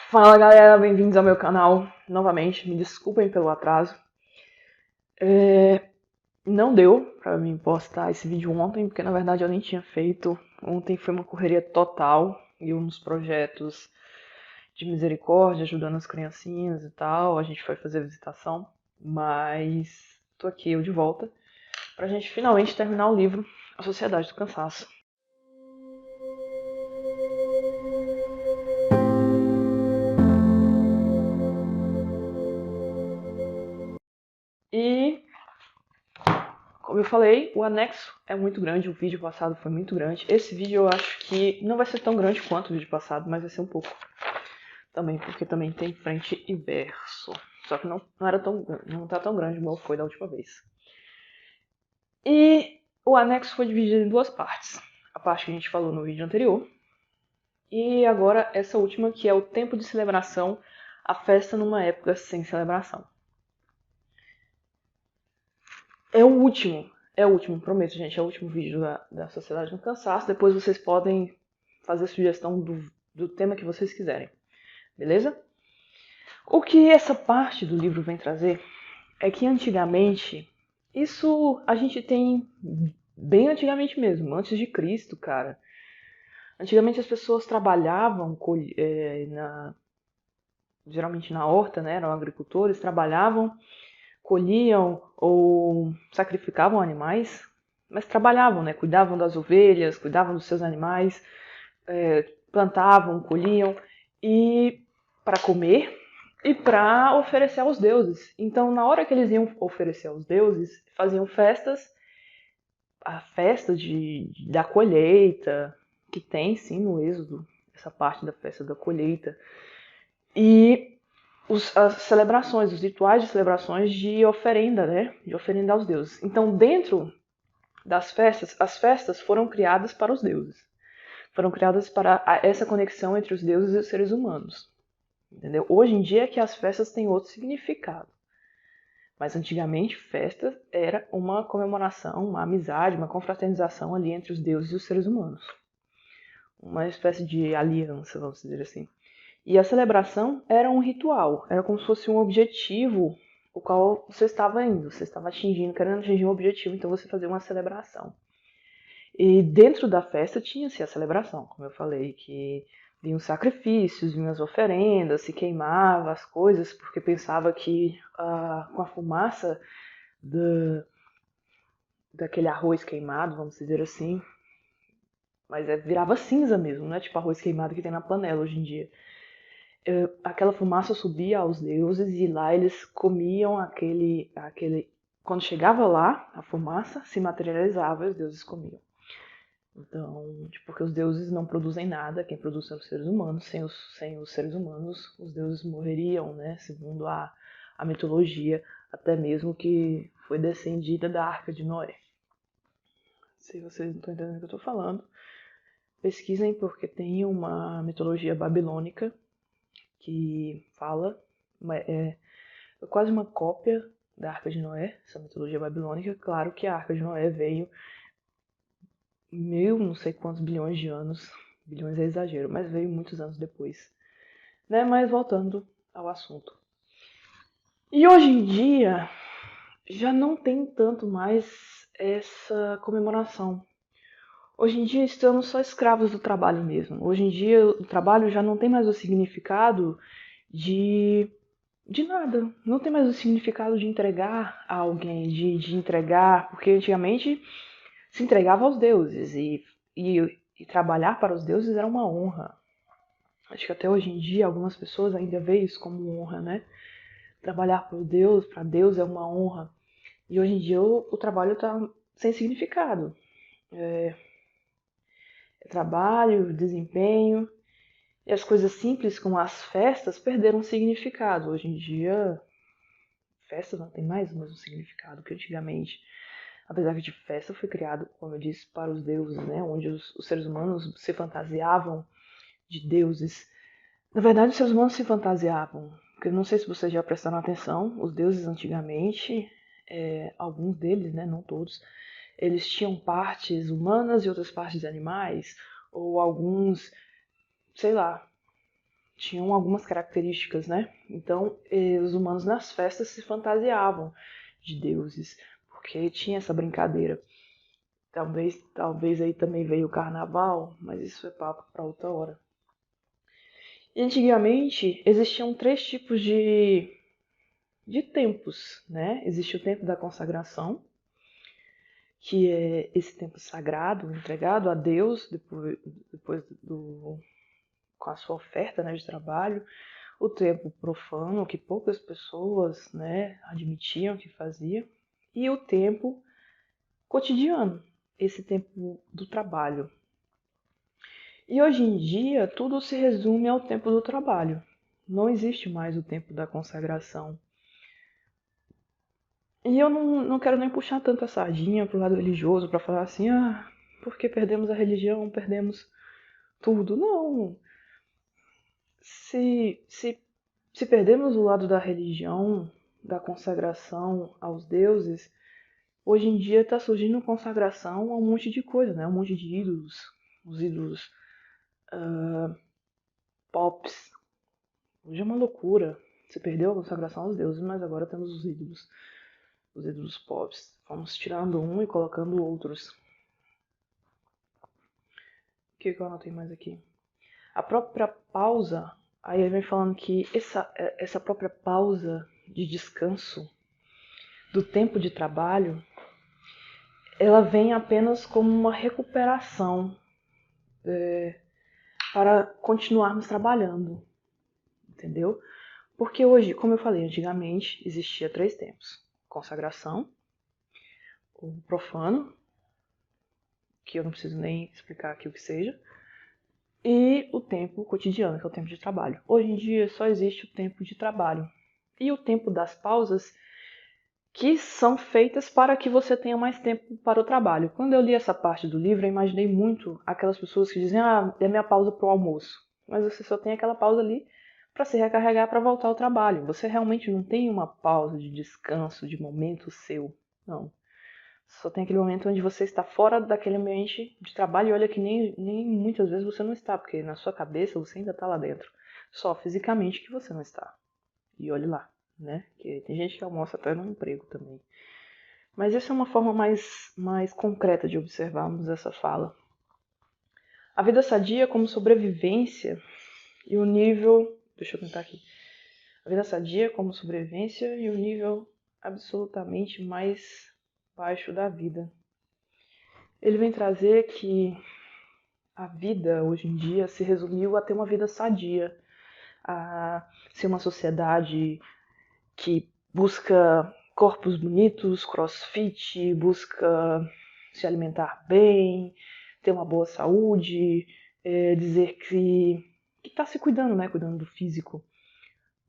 Fala galera, bem-vindos ao meu canal novamente. Me desculpem pelo atraso. Não deu pra mim postar esse vídeo ontem, porque na verdade eu nem tinha feito. Ontem foi uma correria total e uns projetos de misericórdia ajudando as criancinhas e tal. A gente foi fazer visitação, mas tô aqui eu de volta pra gente finalmente terminar o livro A Sociedade do Cansaço. E como eu falei, o anexo é muito grande, o vídeo passado foi muito grande. Esse vídeo eu acho que não vai ser tão grande quanto o vídeo passado, mas vai ser um pouco também, porque também tem frente e verso. Só que não tá tão grande como foi da última vez. E o anexo foi dividido em duas partes. A parte que a gente falou no vídeo anterior. E agora essa última, que é o tempo de celebração, a festa numa época sem celebração. É o último, prometo, gente. É o último vídeo da Sociedade do Cansaço. Depois vocês podem fazer sugestão do tema que vocês quiserem. Beleza? O que essa parte do livro vem trazer é que antigamente, isso a gente tem bem antigamente mesmo, antes de Cristo, cara. Antigamente as pessoas trabalhavam, geralmente na horta, né? Eram agricultores, trabalhavam, colhiam ou sacrificavam animais, mas trabalhavam, né? Cuidavam das ovelhas, cuidavam dos seus animais, plantavam, colhiam e para comer e para oferecer aos deuses. Então, na hora que eles iam oferecer aos deuses, faziam festas, a festa da colheita, que tem sim no Êxodo, essa parte da festa da colheita, e as celebrações, os rituais de celebrações de oferenda, né? De oferenda aos deuses. Então, dentro das festas, as festas foram criadas para os deuses. Foram criadas para essa conexão entre os deuses e os seres humanos. Entendeu? Hoje em dia é que as festas têm outro significado. Mas antigamente, festa era uma comemoração, uma amizade, uma confraternização ali entre os deuses e os seres humanos. Uma espécie de aliança, vamos dizer assim. E a celebração era um ritual, era como se fosse um objetivo o qual você estava indo, você estava atingindo, querendo atingir um objetivo, então você fazia uma celebração. E dentro da festa tinha-se a celebração, como eu falei, que vinham sacrifícios, vinham as oferendas, se queimava as coisas, porque pensava que com a fumaça daquele arroz queimado, vamos dizer assim, mas virava cinza mesmo, não é tipo arroz queimado que tem na panela hoje em dia. Aquela fumaça subia aos deuses e lá eles comiam aquele. Quando chegava lá, a fumaça se materializava e os deuses comiam. Então, porque os deuses não produzem nada, quem produz são os seres humanos, sem os seres humanos, os deuses morreriam, né? Segundo a mitologia, até mesmo que foi descendida da Arca de Noé. Se vocês não estão entendendo o que eu estou falando, pesquisem, porque tem uma mitologia babilônica que fala, é quase uma cópia da Arca de Noé, essa mitologia babilônica. Claro que a Arca de Noé veio não sei quantos bilhões de anos, bilhões é exagero, mas veio muitos anos depois. Né? Mas voltando ao assunto. E hoje em dia já não tem tanto mais essa comemoração. Hoje em dia estamos só escravos do trabalho mesmo. Hoje em dia o trabalho já não tem mais o significado de nada. Não tem mais o significado de entregar a alguém, de entregar, porque antigamente se entregava aos deuses e trabalhar para os deuses era uma honra. Acho que até hoje em dia algumas pessoas ainda veem isso como honra, né? Trabalhar para Deus é uma honra. E hoje em dia o trabalho está sem significado. É trabalho, desempenho, e as coisas simples como as festas perderam significado. Hoje em dia, festa não tem mais o mesmo significado que antigamente. Apesar que de festa foi criado, como eu disse, para os deuses, né? Onde os seres humanos se fantasiavam de deuses. Na verdade, os seres humanos se fantasiavam. Porque eu não sei se vocês já prestaram atenção, os deuses antigamente, alguns deles, né? Não todos, eles tinham partes humanas e outras partes de animais, ou alguns, sei lá, tinham algumas características, né? Então, os humanos nas festas se fantasiavam de deuses, porque tinha essa brincadeira. Talvez aí também veio o carnaval, mas isso é papo para outra hora. E antigamente existiam três tipos de tempos, né? Existia o tempo da consagração, que é esse tempo sagrado, entregado a Deus depois com a sua oferta, né, de trabalho. O tempo profano, que poucas pessoas, né, admitiam que fazia. E o tempo cotidiano, esse tempo do trabalho. E hoje em dia, tudo se resume ao tempo do trabalho. Não existe mais o tempo da consagração. E eu não quero nem puxar tanto a sardinha pro lado religioso para falar assim, porque perdemos a religião, perdemos tudo. Não. Se perdemos o lado da religião, da consagração aos deuses, hoje em dia está surgindo consagração a um monte de coisa, né? Um monte de ídolos. Os ídolos pops. Hoje é uma loucura. Se perdeu a consagração aos deuses, mas agora temos os ídolos pops. Vamos tirando um e colocando outros. O que eu anotei mais aqui? A própria pausa, aí ele vem falando que essa própria pausa de descanso do tempo de trabalho, ela vem apenas como uma recuperação para continuarmos trabalhando, entendeu? Porque hoje, como eu falei, antigamente existia três tempos: consagração, o profano, que eu não preciso nem explicar aqui o que seja, e o tempo cotidiano, que é o tempo de trabalho. Hoje em dia só existe o tempo de trabalho e o tempo das pausas, que são feitas para que você tenha mais tempo para o trabalho. Quando eu li essa parte do livro, eu imaginei muito aquelas pessoas que dizem, é minha pausa para o almoço. Mas você só tem aquela pausa ali para se recarregar para voltar ao trabalho. Você realmente não tem uma pausa de descanso, de momento seu. Não. Só tem aquele momento onde você está fora daquele ambiente de trabalho e olha que nem muitas vezes você não está, porque na sua cabeça você ainda está lá dentro. Só fisicamente que você não está. E olhe lá, né? Porque tem gente que almoça até no emprego também. Mas essa é uma forma mais concreta de observarmos essa fala. A vida sadia como sobrevivência e o nível... Deixa eu tentar aqui. A vida sadia como sobrevivência e o nível absolutamente mais baixo da vida. Ele vem trazer que a vida hoje em dia se resumiu a ter uma vida sadia, a ser uma sociedade que busca corpos bonitos, crossfit, busca se alimentar bem, ter uma boa saúde, dizer que está se cuidando, né, cuidando do físico.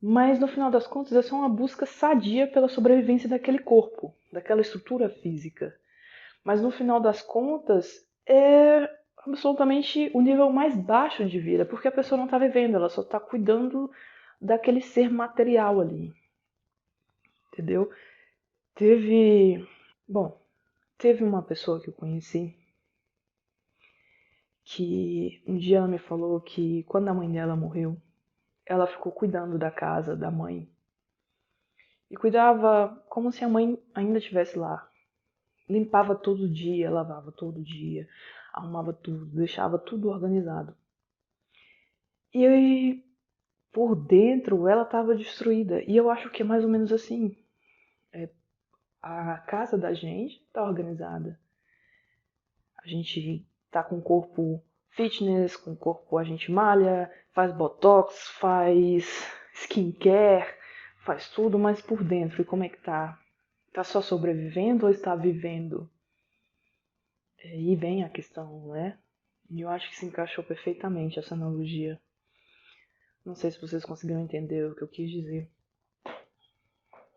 Mas no final das contas é só uma busca sadia pela sobrevivência daquele corpo, daquela estrutura física. Mas no final das contas é absolutamente o nível mais baixo de vida, porque a pessoa não está vivendo, ela só está cuidando daquele ser material ali. Entendeu? Bom, teve uma pessoa que eu conheci que um dia ela me falou que quando a mãe dela morreu, ela ficou cuidando da casa da mãe. E cuidava como se a mãe ainda estivesse lá. Limpava todo dia, lavava todo dia, arrumava tudo, deixava tudo organizado. E aí, por dentro, ela estava destruída. E eu acho que é mais ou menos assim. A casa da gente está organizada. A gente tá com o corpo fitness, com o corpo a gente malha, faz botox, faz skincare, faz tudo, mas por dentro, e como é que tá? Tá só sobrevivendo ou está vivendo? E vem a questão, né? E eu acho que se encaixou perfeitamente essa analogia. Não sei se vocês conseguiram entender o que eu quis dizer.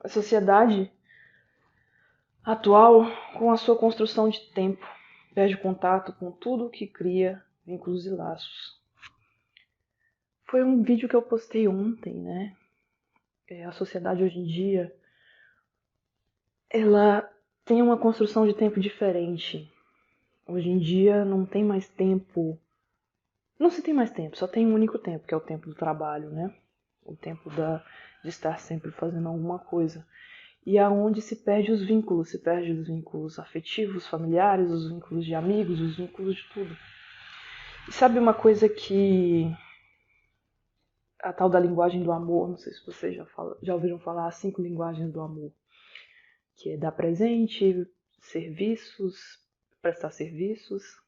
A sociedade atual, com a sua construção de tempo, perde contato com tudo que cria vínculos e laços. Foi um vídeo que eu postei ontem, né? A sociedade hoje em dia, ela tem uma construção de tempo diferente. Hoje em dia não tem mais tempo Não se tem mais tempo, só tem um único tempo, que é o tempo do trabalho, né? O tempo de estar sempre fazendo alguma coisa. E aonde se perde os vínculos afetivos, familiares, os vínculos de amigos, os vínculos de tudo. E sabe uma coisa que a tal da linguagem do amor, não sei se vocês já ouviram falar, as 5 linguagens do amor, que é dar presente, serviços, prestar serviços,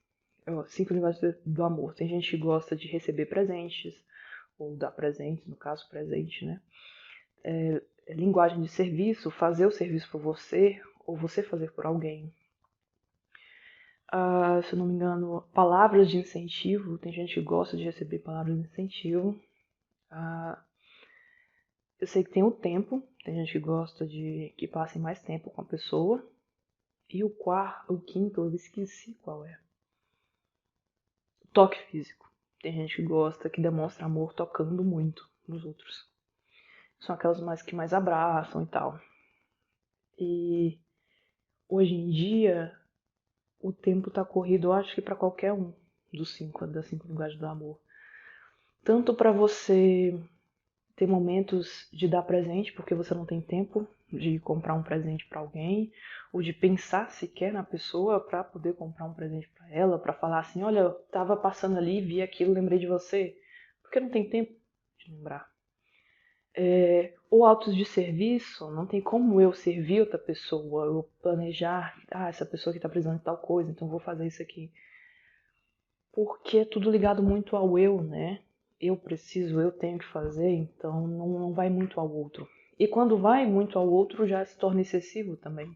5 linguagens do amor. Tem gente que gosta de receber presentes, ou dar presentes, no caso, presente, né? Linguagem de serviço, fazer o serviço por você, ou você fazer por alguém. Se eu não me engano, palavras de incentivo, tem gente que gosta de receber palavras de incentivo. Eu sei que tem o tempo, tem gente que gosta de que passem mais tempo com a pessoa. E o quinto, eu esqueci qual é. Toque físico. Tem gente que gosta, que demonstra amor tocando muito nos outros. São aquelas que mais abraçam e tal. E hoje em dia, o tempo tá corrido, eu acho que para qualquer um das 5 linguagens do amor. Tanto para você ter momentos de dar presente, porque você não tem tempo de comprar um presente para alguém, ou de pensar sequer na pessoa para poder comprar um presente para ela, para falar assim, olha, eu tava passando ali, vi aquilo, lembrei de você, porque não tem tempo de lembrar. Ou autos de serviço, não tem como eu servir outra pessoa, eu planejar, essa pessoa que está precisando de tal coisa, então vou fazer isso aqui. Porque é tudo ligado muito ao eu, né? Eu preciso, eu tenho que fazer, então não vai muito ao outro. E quando vai muito ao outro, já se torna excessivo também.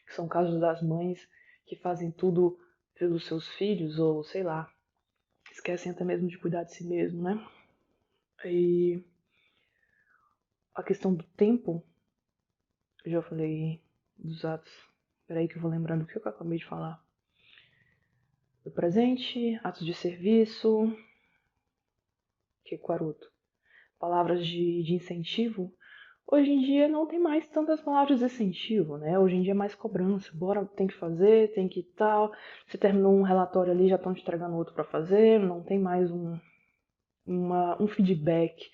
Que são casos das mães que fazem tudo pelos seus filhos, ou sei lá, esquecem até mesmo de cuidar de si mesmo, né? E a questão do tempo, eu já falei dos atos. Peraí que eu vou lembrando o que eu acabei de falar. Do presente, atos de serviço, que quaroto. Palavras de incentivo. Hoje em dia não tem mais tantas palavras de incentivo, né? Hoje em dia é mais cobrança. Bora, tem que fazer, tem que tal. Você terminou um relatório ali, já estão te entregando outro para fazer. Não tem mais um feedback,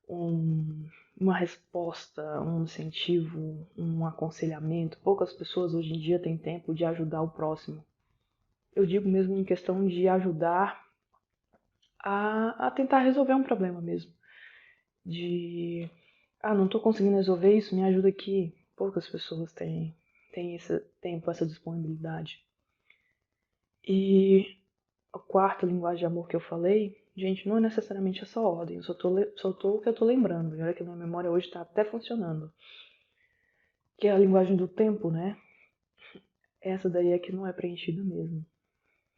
uma resposta, um incentivo, um aconselhamento. Poucas pessoas hoje em dia têm tempo de ajudar o próximo. Eu digo mesmo em questão de ajudar a tentar resolver um problema mesmo. Não estou conseguindo resolver isso, me ajuda aqui. Poucas pessoas têm esse tempo, essa disponibilidade. E a quarta linguagem de amor que eu falei, gente, não é necessariamente essa ordem, eu só tô o que eu tô lembrando. E olha que a minha memória hoje está até funcionando. Que é a linguagem do tempo, né? Essa daí é que não é preenchida mesmo.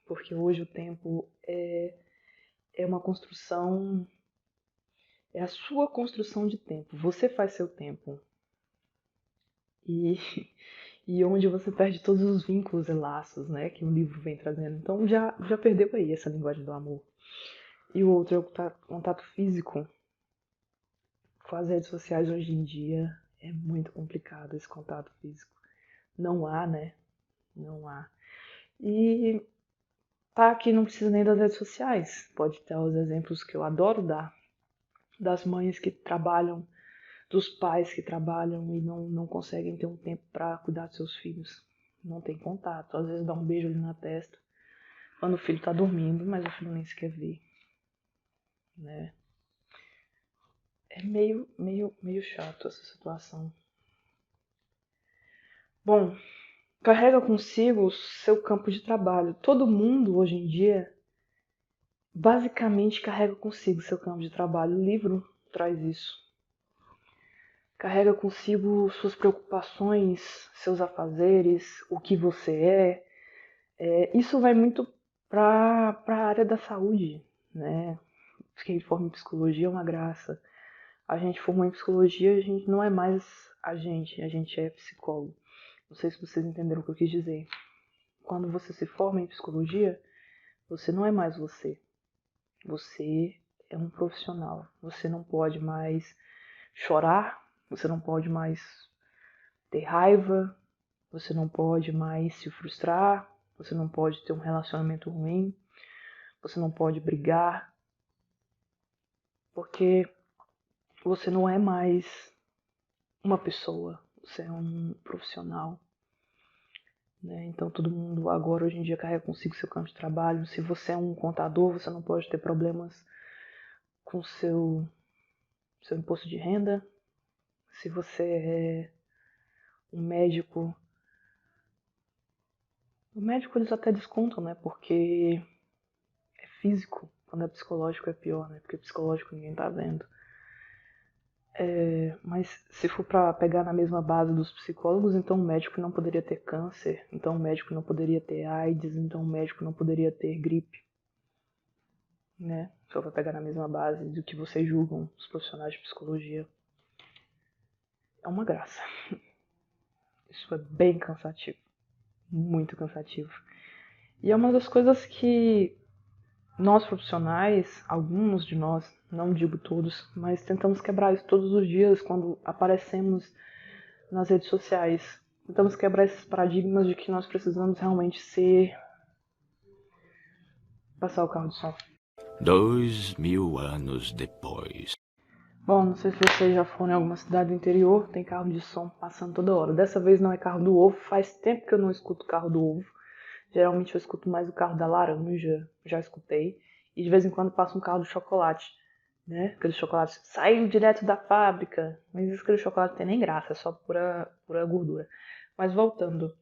Porque hoje o tempo é uma construção, é a sua construção de tempo. Você faz seu tempo. E e onde você perde todos os vínculos e laços, né, que o livro vem trazendo. Então já perdeu aí essa linguagem do amor. E o outro é o contato físico. Com as redes sociais hoje em dia é muito complicado esse contato físico. Não há, né? Não há. E tá aqui, não precisa nem das redes sociais. Pode ter os exemplos que eu adoro dar, das mães que trabalham, dos pais que trabalham e não conseguem ter um tempo para cuidar dos seus filhos. Não tem contato, às vezes dá um beijo ali na testa, quando o filho tá dormindo, mas o filho nem sequer vê, né? É meio chato essa situação. Bom, carrega consigo o seu campo de trabalho. Todo mundo hoje em dia basicamente carrega consigo seu campo de trabalho. O livro traz isso. Carrega consigo suas preocupações, seus afazeres, o que você isso vai muito para a área da saúde, né? Quem forma em psicologia é uma graça. A gente formou em psicologia, a gente não é mais a gente é psicólogo. Não sei se vocês entenderam o que eu quis dizer. Quando você se forma em psicologia, você não é mais você. Você é um profissional. Você não pode mais chorar, você não pode mais ter raiva, você não pode mais se frustrar, você não pode ter um relacionamento ruim, você não pode brigar, porque você não é mais uma pessoa, você é um profissional, né? Então todo mundo agora, hoje em dia, carrega consigo seu campo de trabalho. Se você é um contador, você não pode ter problemas com seu imposto de renda. Se você é um médico, o médico eles até descontam, né? Porque é físico. Quando é psicológico é pior, né? Porque psicológico ninguém tá vendo. Mas se for para pegar na mesma base dos psicólogos, então o médico não poderia ter câncer, então o médico não poderia ter AIDS, então o médico não poderia ter gripe, né? Só para pegar na mesma base do que vocês julgam os profissionais de psicologia. É uma graça. Isso é bem cansativo, muito cansativo. E é uma das coisas que nós profissionais, alguns de nós, não digo todos, mas tentamos quebrar isso todos os dias quando aparecemos nas redes sociais. Tentamos quebrar esses paradigmas de que nós precisamos realmente ser... Passar o carro de som. 2000 anos depois. Bom, não sei se vocês já foram em alguma cidade do interior, tem carro de som passando toda hora. Dessa vez não é carro do ovo, faz tempo que eu não escuto carro do ovo. Geralmente eu escuto mais o carro da laranja, já escutei. E de vez em quando passa um carro do chocolate, né? Aquele chocolate saiu direto da fábrica. Mas aquele chocolate não tem nem graça, é só pura gordura. Mas voltando.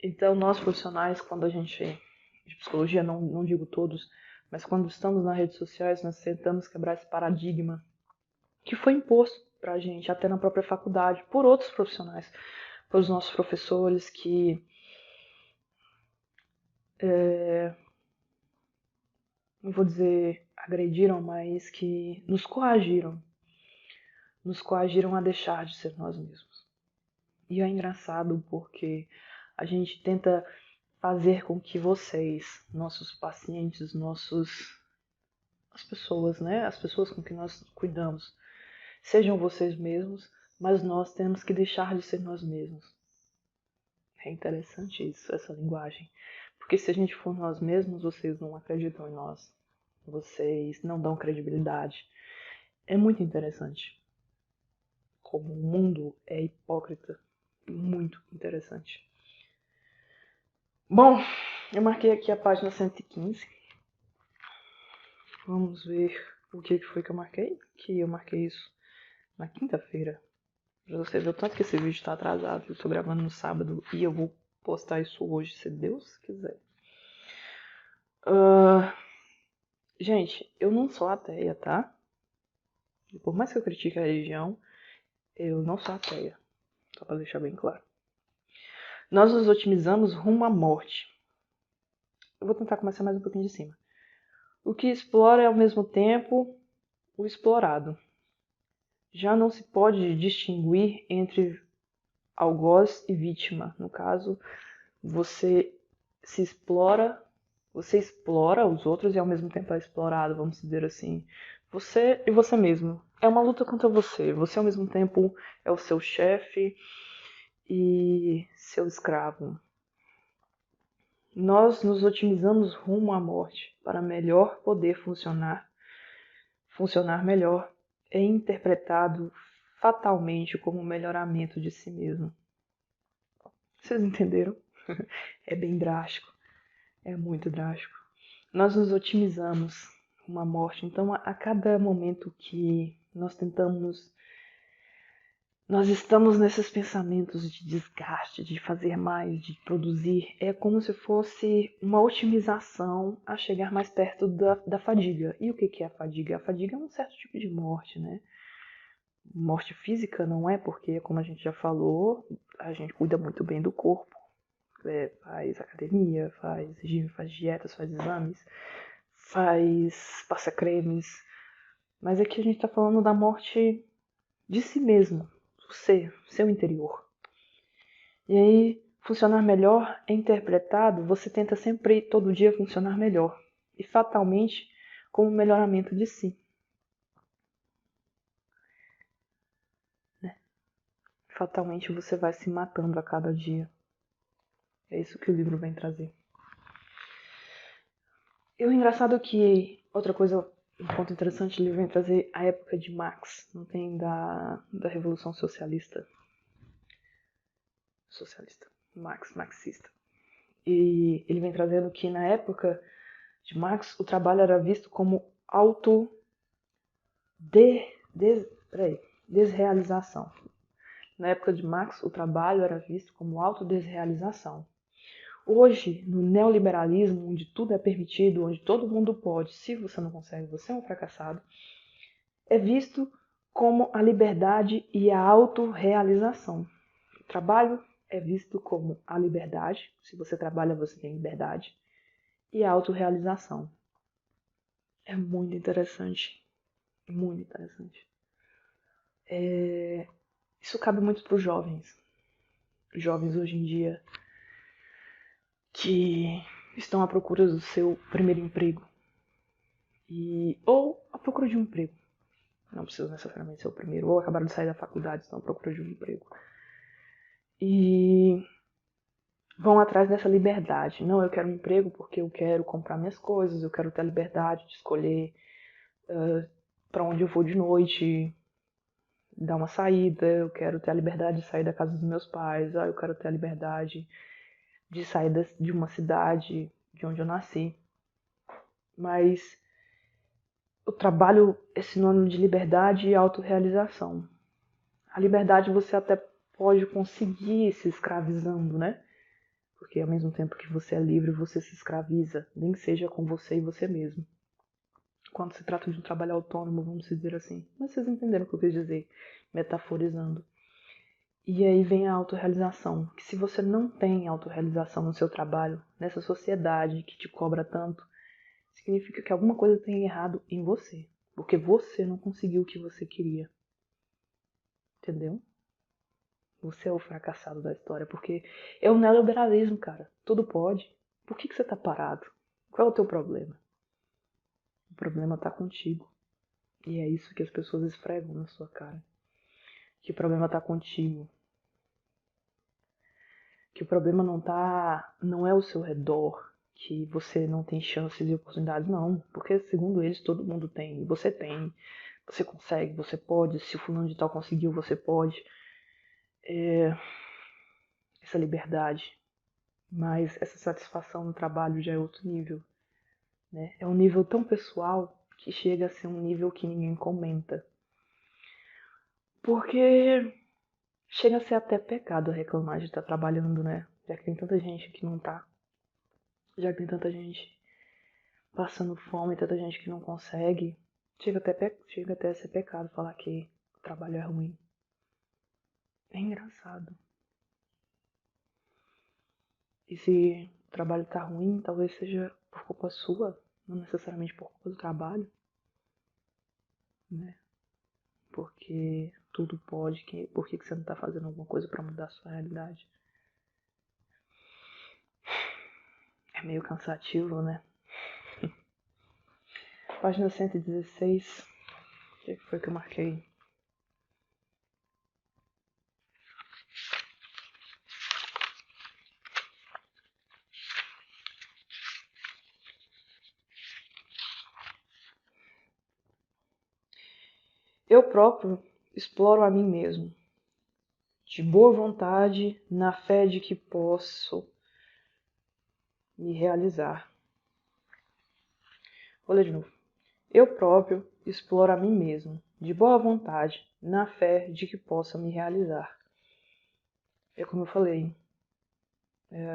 Então nós profissionais, quando a gente... de psicologia, não digo todos, mas quando estamos nas redes sociais, nós tentamos quebrar esse paradigma que foi imposto pra gente, até na própria faculdade, por outros profissionais, pelos nossos professores que não vou dizer agrediram, mas que nos coagiram a deixar de ser nós mesmos. E é engraçado porque a gente tenta fazer com que vocês, nossos pacientes, as pessoas, né, as pessoas com que nós cuidamos, sejam vocês mesmos, mas nós temos que deixar de ser nós mesmos. É interessante isso, essa linguagem. Porque se a gente for nós mesmos, vocês não acreditam em nós. Vocês não dão credibilidade. É muito interessante. Como o mundo é hipócrita. Muito interessante. Bom, eu marquei aqui a página 115. Vamos ver o que foi que eu marquei. Que eu marquei isso na quinta-feira. Pra você ver o tanto que esse vídeo está atrasado. Eu estou gravando no sábado e eu vou postar isso hoje, se Deus quiser. Gente, eu não sou ateia, tá? E por mais que eu critique a religião, eu não sou ateia. Só pra deixar bem claro. Nós nos otimizamos rumo à morte. Eu vou tentar começar mais um pouquinho de cima. O que explora é ao mesmo tempo o explorado. Já não se pode distinguir entre algoz e vítima. No caso, você explora os outros e ao mesmo tempo é explorado, vamos dizer assim. Você e você mesmo. É uma luta contra você. Você ao mesmo tempo é o seu chefe e seu escravo. Nós nos otimizamos rumo à morte para melhor poder funcionar melhor é interpretado fatalmente como um melhoramento de si mesmo. Vocês entenderam? É bem drástico. É muito drástico. Nós nos otimizamos uma morte. Então, a cada momento que nós estamos nesses pensamentos de desgaste, de fazer mais, de produzir, é como se fosse uma otimização a chegar mais perto da fadiga. E o que é a fadiga? A fadiga é um certo tipo de morte, né? Morte física não é, porque, como a gente já falou, a gente cuida muito bem do corpo. Faz academia, faz regime, faz dietas, faz exames, passa cremes. Mas aqui a gente está falando da morte de si mesmo, seu interior. E aí, funcionar melhor é interpretado, você tenta sempre, todo dia, funcionar melhor. E fatalmente, como melhoramento de si. Né? Fatalmente você vai se matando a cada dia. É isso que o livro vem trazer. E o engraçado é que, outra coisa, um ponto interessante, ele vem trazer a época de Marx, não tem da Revolução Socialista. Marxista. E ele vem trazendo que na época de Marx o trabalho era visto como desrealização. Na época de Marx o trabalho era visto como autodesrealização. Hoje, no neoliberalismo, onde tudo é permitido, onde todo mundo pode, se você não consegue, você é um fracassado, é visto como a liberdade e a autorrealização. O trabalho é visto como a liberdade, se você trabalha, você tem liberdade, e a autorrealização. É muito interessante. Muito interessante. Isso cabe muito para os jovens. Os jovens hoje em dia que estão à procura do seu primeiro emprego. Ou à procura de um emprego. Não precisa necessariamente ser o primeiro. Ou acabaram de sair da faculdade, estão à procura de um emprego. E vão atrás dessa liberdade. Não, eu quero um emprego porque eu quero comprar minhas coisas, eu quero ter a liberdade de escolher para onde eu vou de noite, dar uma saída, eu quero ter a liberdade de sair da casa dos meus pais, eu quero ter a liberdade de sair de uma cidade de onde eu nasci. Mas o trabalho é sinônimo de liberdade e autorrealização. A liberdade você até pode conseguir se escravizando, né? Porque ao mesmo tempo que você é livre, você se escraviza, nem que seja com você e você mesmo. Quando se trata de um trabalho autônomo, vamos dizer assim. Mas vocês entenderam o que eu quis dizer, metaforizando. E aí vem a autorrealização, que se você não tem autorrealização no seu trabalho, nessa sociedade que te cobra tanto, significa que alguma coisa tem errado em você, porque você não conseguiu o que você queria. Entendeu? Você é o fracassado da história, porque é o neoliberalismo, cara. Tudo pode. Por que você tá parado? Qual é o teu problema? O problema tá contigo. E é isso que as pessoas esfregam na sua cara. Que o problema tá contigo. Que o problema não é ao seu redor, que você não tem chances e oportunidades, não. Porque, segundo eles, todo mundo tem. Você tem. Você consegue, você pode. Se o fulano de tal conseguiu, você pode. Essa liberdade. Mas essa satisfação no trabalho já é outro nível. Né? É um nível tão pessoal que chega a ser um nível que ninguém comenta. Porque chega a ser até pecado reclamar de estar trabalhando, né? Já que tem tanta gente que não tá. Já que tem tanta gente passando fome, tanta gente que não consegue. Chega até a ser pecado falar que o trabalho é ruim. É engraçado. E se o trabalho tá ruim, talvez seja por culpa sua, não necessariamente por culpa do trabalho. Né? Porque tudo pode, por que você não tá fazendo alguma coisa pra mudar a sua realidade? É meio cansativo, né? Página 116. O que foi que eu marquei? Eu próprio exploro a mim mesmo, de boa vontade, na fé de que posso me realizar. Vou ler de novo. Eu próprio exploro a mim mesmo, de boa vontade, na fé de que possa me realizar. É como eu falei,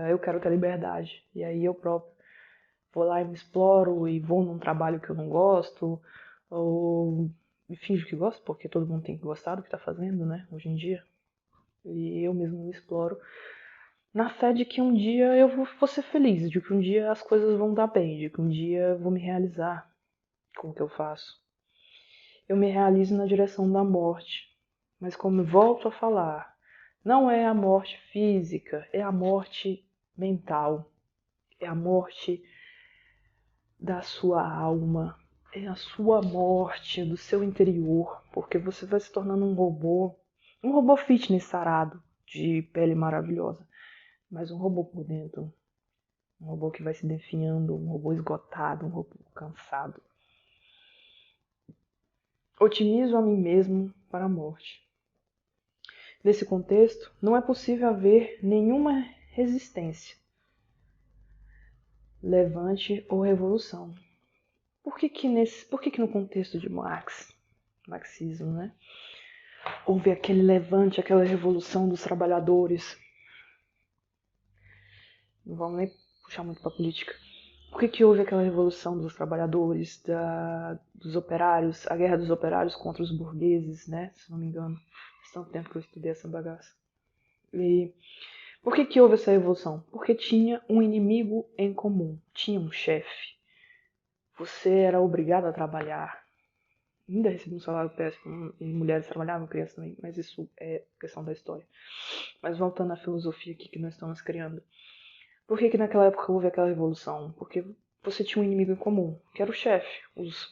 eu quero ter liberdade, e aí eu próprio vou lá e me exploro e vou num trabalho que eu não gosto, ou me finjo que gosto, porque todo mundo tem que gostar do que tá fazendo, né, hoje em dia. E eu mesmo me exploro na fé de que um dia eu vou ser feliz, de que um dia as coisas vão dar bem, de que um dia eu vou me realizar com o que eu faço. Eu me realizo na direção da morte, mas como eu volto a falar, não é a morte física, é a morte mental, é a morte da sua alma, é a sua morte do seu interior, porque você vai se tornando um robô fitness sarado, de pele maravilhosa, mas um robô por dentro, Um robô que vai se definhando, um robô esgotado, um robô cansado. Otimizo a mim mesmo para a morte. Nesse contexto, não é possível haver nenhuma resistência, levante ou revolução. Por que no contexto de marxismo, né? Houve aquele levante, aquela revolução dos trabalhadores? Não vamos nem puxar muito para a política. Por que houve aquela revolução dos trabalhadores, dos operários, a guerra dos operários contra os burgueses, né? Se não me engano. Faz tanto tempo que eu estudei essa bagaça. E por que houve essa revolução? Porque tinha um inimigo em comum, tinha um chefe. Você era obrigado a trabalhar. Ainda recebia um salário péssimo, e mulheres trabalhavam, crianças também, mas isso é questão da história. Mas voltando à filosofia aqui que nós estamos criando. Por que naquela época houve aquela revolução? Porque você tinha um inimigo em comum, que era o chefe, os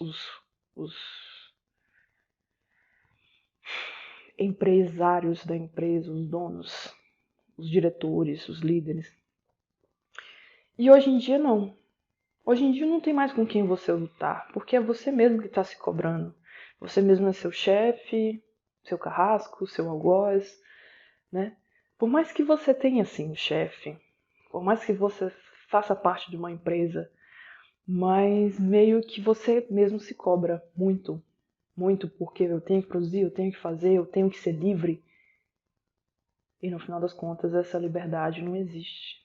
empresários da empresa, os donos, os diretores, os líderes. E hoje em dia não. Hoje em dia não tem mais com quem você lutar, porque é você mesmo que está se cobrando. Você mesmo é seu chefe, seu carrasco, seu algoz, né? Por mais que você tenha, assim, um chefe, por mais que você faça parte de uma empresa, mas meio que você mesmo se cobra muito, muito, porque eu tenho que produzir, eu tenho que fazer, eu tenho que ser livre. E no final das contas, essa liberdade não existe.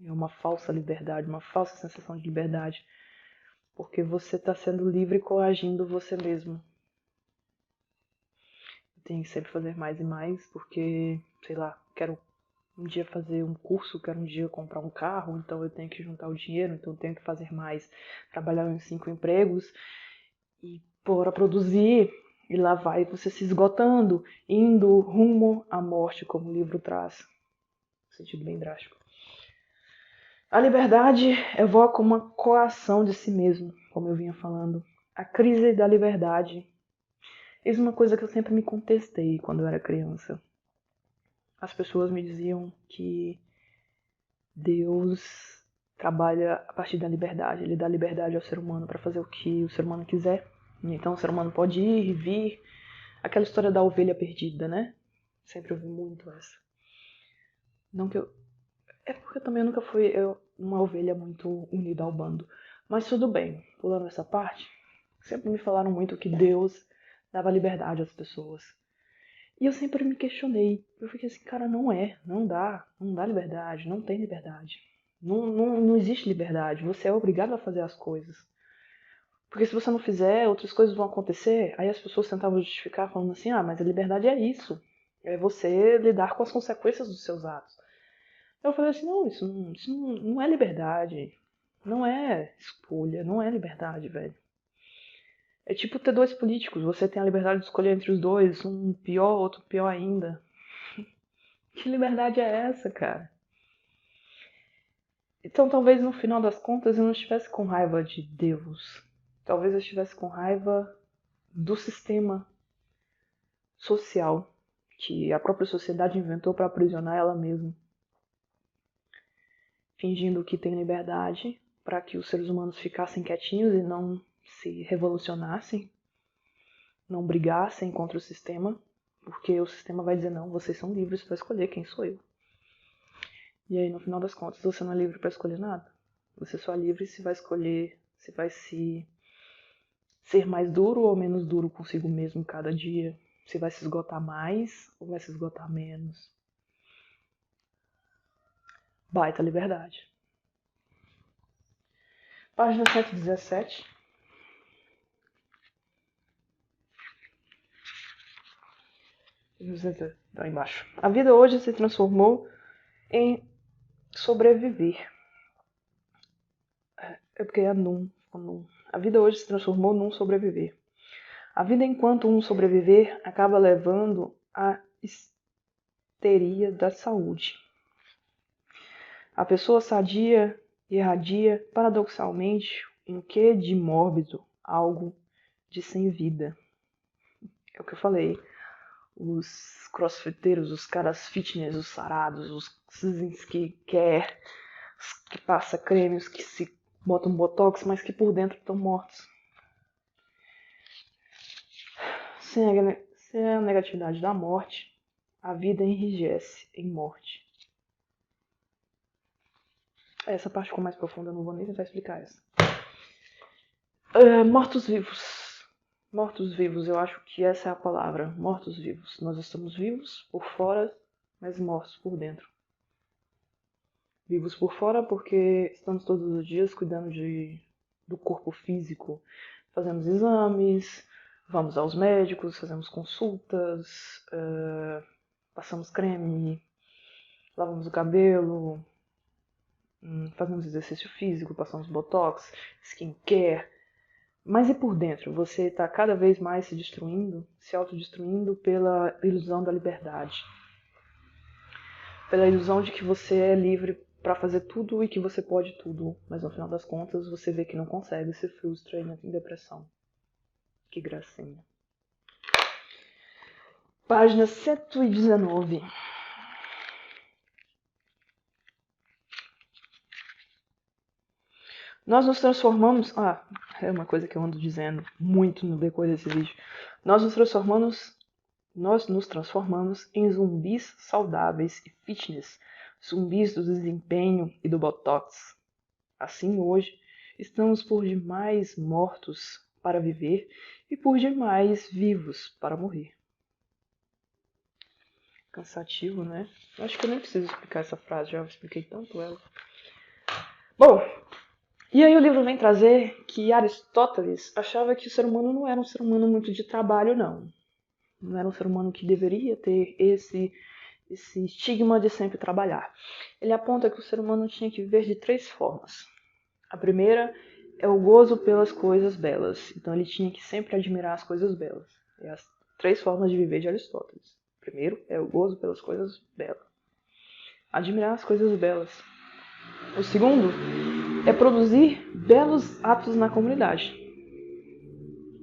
É uma falsa liberdade, uma falsa sensação de liberdade. Porque você está sendo livre coagindo você mesmo. Eu tenho que sempre fazer mais e mais, porque, sei lá, quero um dia fazer um curso, quero um dia comprar um carro, então eu tenho que juntar o dinheiro, então eu tenho que fazer mais. Trabalhar em 5 empregos e bora produzir. E lá vai você se esgotando, indo rumo à morte, como o livro traz. Sentido bem drástico. A liberdade evoca uma coação de si mesmo, como eu vinha falando. A crise da liberdade. Isso é uma coisa que eu sempre me contestei quando eu era criança. As pessoas me diziam que Deus trabalha a partir da liberdade. Ele dá liberdade ao ser humano para fazer o que o ser humano quiser. Então o ser humano pode ir e vir. Aquela história da ovelha perdida, né? Sempre ouvi muito essa. Não que eu... É porque eu também nunca fui uma ovelha muito unida ao bando. Mas tudo bem, pulando essa parte, sempre me falaram muito que Deus dava liberdade às pessoas. E eu sempre me questionei. Eu fiquei assim, cara, não dá liberdade, não tem liberdade. Não existe liberdade, você é obrigado a fazer as coisas. Porque se você não fizer, outras coisas vão acontecer. Aí as pessoas tentavam justificar falando assim, mas a liberdade é isso. É você lidar com as consequências dos seus atos. Eu falei assim, não, isso não é liberdade. Não é escolha, não é liberdade, velho. É tipo ter dois políticos, você tem a liberdade de escolher entre os dois, um pior, outro pior ainda. Que liberdade é essa, cara? Então talvez no final das contas eu não estivesse com raiva de Deus. Talvez eu estivesse com raiva do sistema social que a própria sociedade inventou para aprisionar ela mesma. Fingindo que tem liberdade para que os seres humanos ficassem quietinhos e não se revolucionassem, não brigassem contra o sistema, porque o sistema vai dizer, não, vocês são livres para escolher quem sou eu. E aí, no final das contas, você não é livre para escolher nada. Você só é livre se vai escolher, se vai se ser mais duro ou menos duro consigo mesmo cada dia, se vai se esgotar mais ou vai se esgotar menos. Baita liberdade. Página 117. Lá embaixo. A vida hoje se transformou em sobreviver. É porque é num. A vida hoje se transformou num sobreviver. A vida enquanto um sobreviver acaba levando à histeria da saúde. A pessoa sadia irradia, paradoxalmente, um quê de mórbido, algo de sem vida. É o que eu falei. Os crossfiteiros, os caras fitness, os sarados, os que quer que passa creme, os que se botam botox, mas que por dentro estão mortos. Sem a negatividade da morte, a vida enrijece em morte. Essa parte ficou mais profunda, eu não vou nem tentar explicar essa. Mortos-vivos. Mortos-vivos, eu acho que essa é a palavra. Mortos-vivos. Nós estamos vivos por fora, mas mortos por dentro. Vivos por fora porque estamos todos os dias cuidando do corpo físico. Fazemos exames, vamos aos médicos, fazemos consultas, passamos creme, lavamos o cabelo, fazemos exercício físico, passamos botox, skincare. Mas e por dentro? Você está cada vez mais se destruindo, se autodestruindo pela ilusão da liberdade. Pela ilusão de que você é livre para fazer tudo e que você pode tudo. Mas no final das contas você vê que não consegue, se frustra e entra em depressão. Que gracinha. Página 119. Nós nos transformamos... é uma coisa que eu ando dizendo muito no decorrer desse vídeo. Nós nos transformamos em zumbis saudáveis e fitness. Zumbis do desempenho e do botox. Assim hoje, estamos por demais mortos para viver e por demais vivos para morrer. Cansativo, né? Acho que eu nem preciso explicar essa frase, já expliquei tanto ela. Bom, e aí o livro vem trazer que Aristóteles achava que o ser humano não era um ser humano muito de trabalho, não. Não era um ser humano que deveria ter esse estigma de sempre trabalhar. Ele aponta que o ser humano tinha que viver de 3 formas. A primeira é o gozo pelas coisas belas. Então ele tinha que sempre admirar as coisas belas. É as 3 formas de viver de Aristóteles. Primeiro é o gozo pelas coisas belas. Admirar as coisas belas. O segundo é produzir belos atos na comunidade.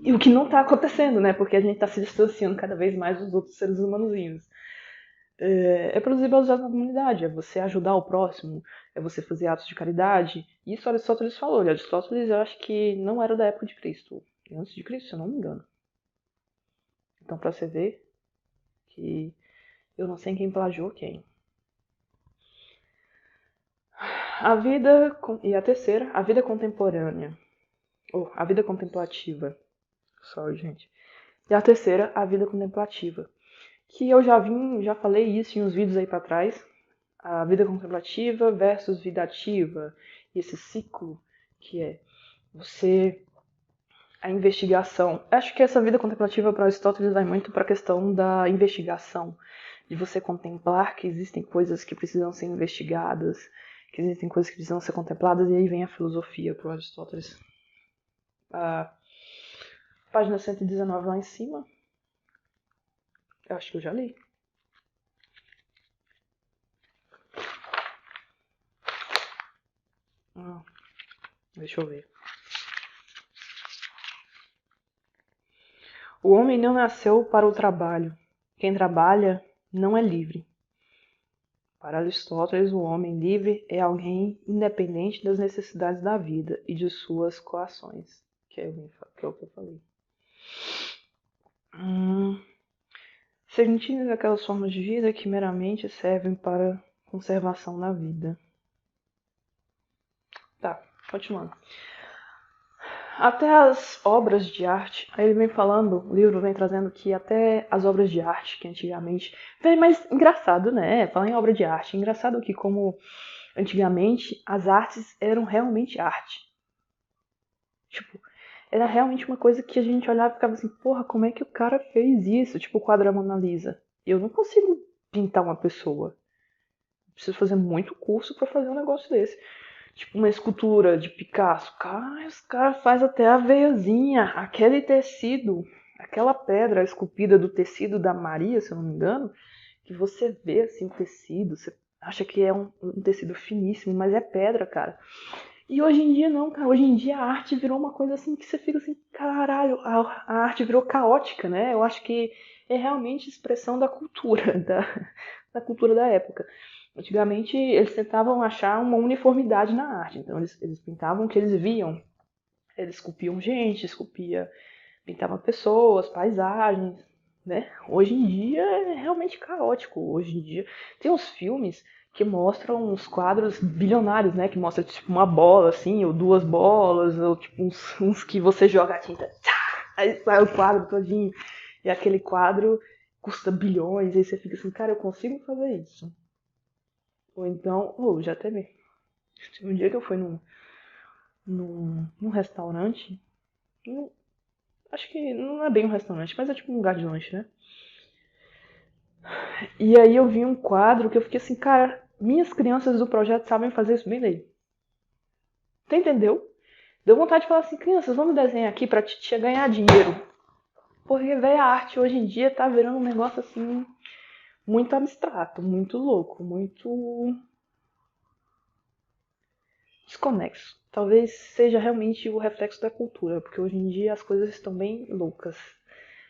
E o que não está acontecendo, né? Porque a gente está se distanciando cada vez mais dos outros seres humanozinhos. É produzir belos atos na comunidade, é você ajudar o próximo, é você fazer atos de caridade. Isso Aristóteles falou. E Aristóteles eu acho que não era da época de Cristo. Antes de Cristo, se eu não me engano. Então pra você ver que eu não sei quem plagiou quem. E a terceira, a vida contemporânea. A vida contemplativa. Sorry, gente. E a terceira, a vida contemplativa. Que eu já falei isso em uns vídeos aí pra trás. A vida contemplativa versus vida ativa. E esse ciclo que é a investigação. Acho que essa vida contemplativa para Aristóteles vai muito para a questão da investigação. De você contemplar que existem coisas que precisam ser investigadas, que existem coisas que precisam ser contempladas, e aí vem a filosofia para Aristóteles. Página 119 lá em cima. Eu acho que eu já li. Deixa eu ver. O homem não nasceu para o trabalho. Quem trabalha não é livre. Para Aristóteles, o homem livre é alguém independente das necessidades da vida e de suas coações, que é o que eu falei. Sentindo aquelas formas de vida que meramente servem para conservação da vida. Tá, continuando. Até as obras de arte, aí ele vem falando, o livro vem trazendo que até as obras de arte que antigamente... Mas engraçado, né? Falar em obra de arte. Engraçado que como antigamente as artes eram realmente arte. Tipo, era realmente uma coisa que a gente olhava e ficava assim, porra, como é que o cara fez isso? Tipo o quadro da Mona Lisa. Eu não consigo pintar uma pessoa. Preciso fazer muito curso pra fazer um negócio desse. Tipo uma escultura de Picasso. Cara, os caras fazem até a veiazinha. Aquele tecido, aquela pedra esculpida do tecido da Maria, se eu não me engano, que você vê assim o tecido, você acha que é um tecido finíssimo, mas é pedra, cara. E hoje em dia não, cara. Hoje em dia a arte virou uma coisa assim que você fica assim, caralho, a arte virou caótica, né? Eu acho que é realmente expressão da cultura, da cultura da época. Antigamente, eles tentavam achar uma uniformidade na arte. Então, eles pintavam o que eles viam. Eles esculpiam gente, pintavam pessoas, paisagens, né? Hoje em dia é realmente caótico. Hoje em dia tem uns filmes que mostram uns quadros bilionários, né? Que mostra tipo uma bola assim, ou duas bolas, ou tipo uns que você joga a tinta, aí sai o quadro todinho. E aquele quadro custa bilhões, aí você fica assim, cara, eu consigo fazer isso. Ou então, já teve um dia que eu fui num restaurante, acho que não é bem um restaurante, mas é tipo um lugar de lanche, né? E aí eu vi um quadro que eu fiquei assim, cara, minhas crianças do projeto sabem fazer isso bem daí. Você entendeu? Deu vontade de falar assim, crianças, vamos desenhar aqui pra titia ganhar dinheiro. Porque, velho, a arte hoje em dia tá virando um negócio assim, muito abstrato, muito louco, muito desconexo. Talvez seja realmente o reflexo da cultura, porque hoje em dia as coisas estão bem loucas,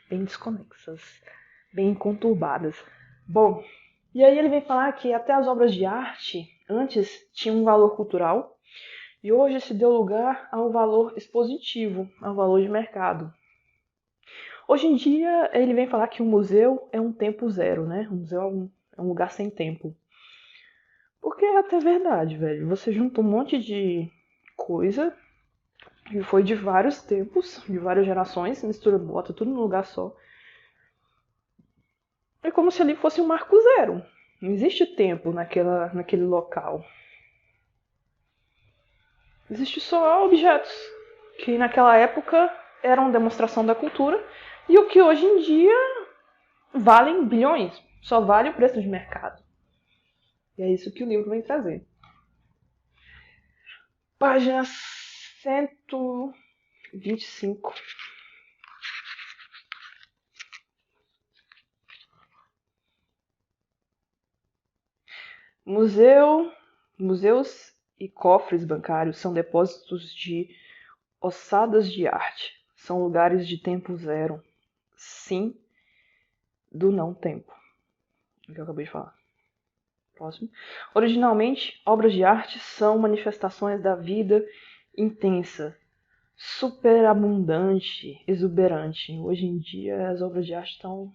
bem desconexas, bem conturbadas. Bom, e aí ele vem falar que até as obras de arte antes tinham um valor cultural e hoje se deu lugar ao valor expositivo, ao valor de mercado. Hoje em dia ele vem falar que um museu é um tempo zero, né? Um museu é um lugar sem tempo. Porque é até verdade, velho. Você junta um monte de coisa que foi de vários tempos, de várias gerações, mistura, bota tudo num lugar só. É como se ali fosse um marco zero. Não existe tempo naquele local. Existe só objetos que naquela época eram demonstração da cultura e o que hoje em dia valem bilhões. Só vale o preço de mercado. E é isso que o livro vem trazer. Página 125. Museus e cofres bancários são depósitos de ossadas de arte. São lugares de tempo zero. Sim, do não tempo. O que eu acabei de falar. Próximo. Originalmente, obras de arte são manifestações da vida intensa, superabundante, exuberante. Hoje em dia, as obras de arte estão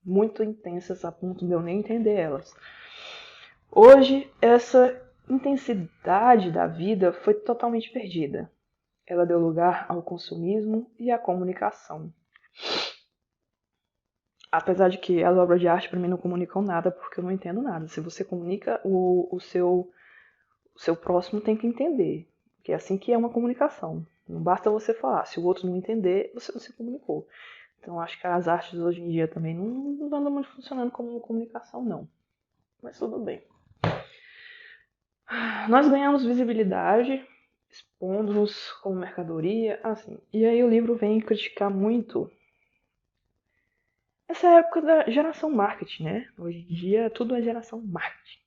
muito intensas a ponto de eu nem entender elas. Hoje, essa intensidade da vida foi totalmente perdida. Ela deu lugar ao consumismo e à comunicação. Apesar de que as obras de arte para mim não comunicam nada, porque eu não entendo nada. Se você comunica, o seu próximo tem que entender. Que é assim que é uma comunicação. Não basta você falar. Se o outro não entender, você não se comunicou. Então acho que as artes hoje em dia também não andam muito funcionando como comunicação, não. Mas tudo bem. Nós ganhamos visibilidade, expondo-nos como mercadoria, assim. E aí o livro vem criticar muito essa época da geração marketing, né? Hoje em dia tudo é geração marketing.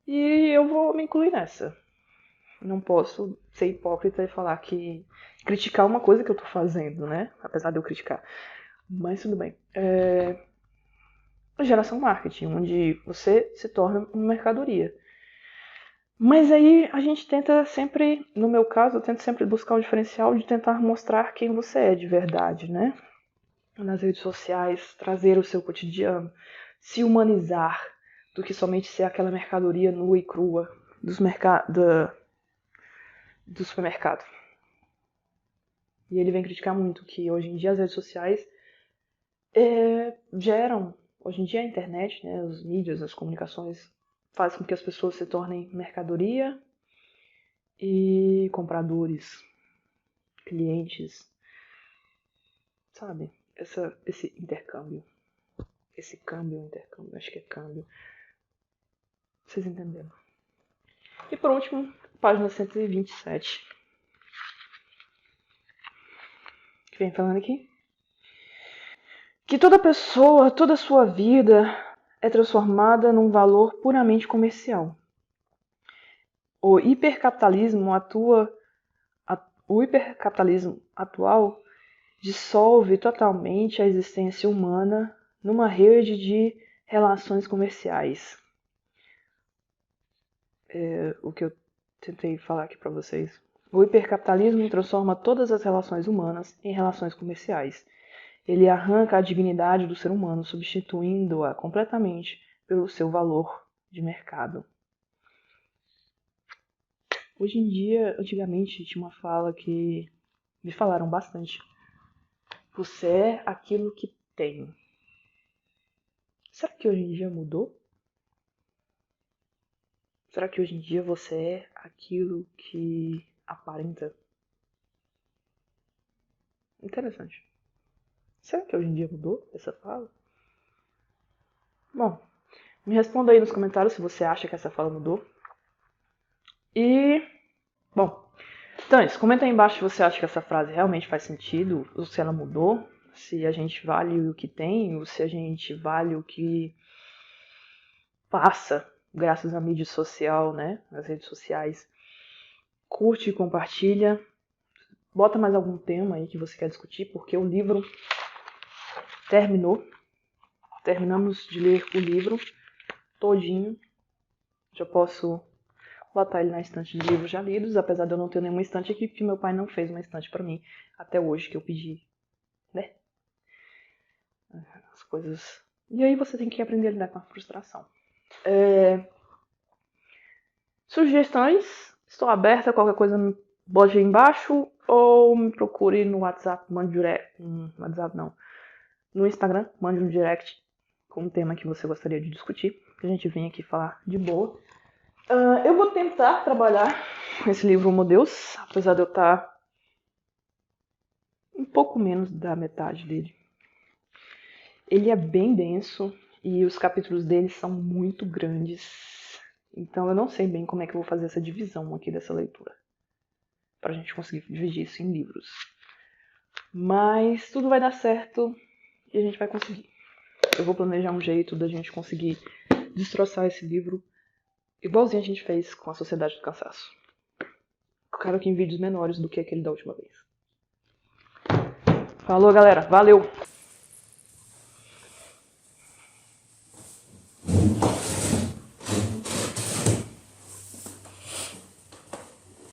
E eu vou me incluir nessa. Não posso ser hipócrita e falar que criticar uma coisa que eu tô fazendo, né? Apesar de eu criticar. Mas tudo bem. Geração marketing, onde você se torna uma mercadoria. Mas aí a gente tenta sempre, no meu caso, eu tento sempre buscar o diferencial de tentar mostrar quem você é de verdade, né? Nas redes sociais, trazer o seu cotidiano, se humanizar, do que somente ser aquela mercadoria nua e crua do supermercado. E ele vem criticar muito que hoje em dia as redes sociais geram, hoje em dia a internet, né, os mídias, as comunicações, faz com que as pessoas se tornem mercadoria e compradores, clientes, sabe? Esse intercâmbio. Esse intercâmbio, acho que é câmbio. Vocês entenderam. E por último, página 127. Que vem falando aqui. Que toda pessoa, toda sua vida é transformada num valor puramente comercial. O hipercapitalismo atual dissolve totalmente a existência humana numa rede de relações comerciais. o que eu tentei falar aqui para vocês. O hipercapitalismo transforma todas as relações humanas em relações comerciais. Ele arranca a dignidade do ser humano, substituindo-a completamente pelo seu valor de mercado. Hoje em dia, antigamente, tinha uma fala que me falaram bastante. Você é aquilo que tem. Será que hoje em dia mudou? Será que hoje em dia você é aquilo que aparenta? Interessante. Será que hoje em dia mudou essa fala? Bom, me responda aí nos comentários se você acha que essa fala mudou. E, bom, então isso, comenta aí embaixo se você acha que essa frase realmente faz sentido, ou se ela mudou, se a gente vale o que tem, ou se a gente vale o que passa graças à mídia social, né, nas redes sociais. Curte e compartilha. Bota mais algum tema aí que você quer discutir, porque o livro terminou. Terminamos de ler o livro todinho. Já posso botar ele na estante de livros já lidos, apesar de eu não ter nenhuma estante aqui, porque meu pai não fez uma estante pra mim até hoje, que eu pedi, né? As coisas... E aí você tem que aprender a lidar com a frustração. Sugestões, estou aberta, qualquer coisa me bote aí embaixo, ou me procure no WhatsApp, mande direct, WhatsApp não, no Instagram, mande um direct com um tema que você gostaria de discutir, que a gente vem aqui falar de boa. Eu vou tentar trabalhar esse livro Homo Deus, apesar de eu estar um pouco menos da metade dele. Ele é bem denso e os capítulos dele são muito grandes, então eu não sei bem como é que eu vou fazer essa divisão aqui dessa leitura, pra gente conseguir dividir isso em livros. Mas tudo vai dar certo e a gente vai conseguir. Eu vou planejar um jeito da gente conseguir destroçar esse livro igualzinho a gente fez com a Sociedade do Cansaço. Claro que em vídeos menores do que aquele da última vez. Falou, galera. Valeu!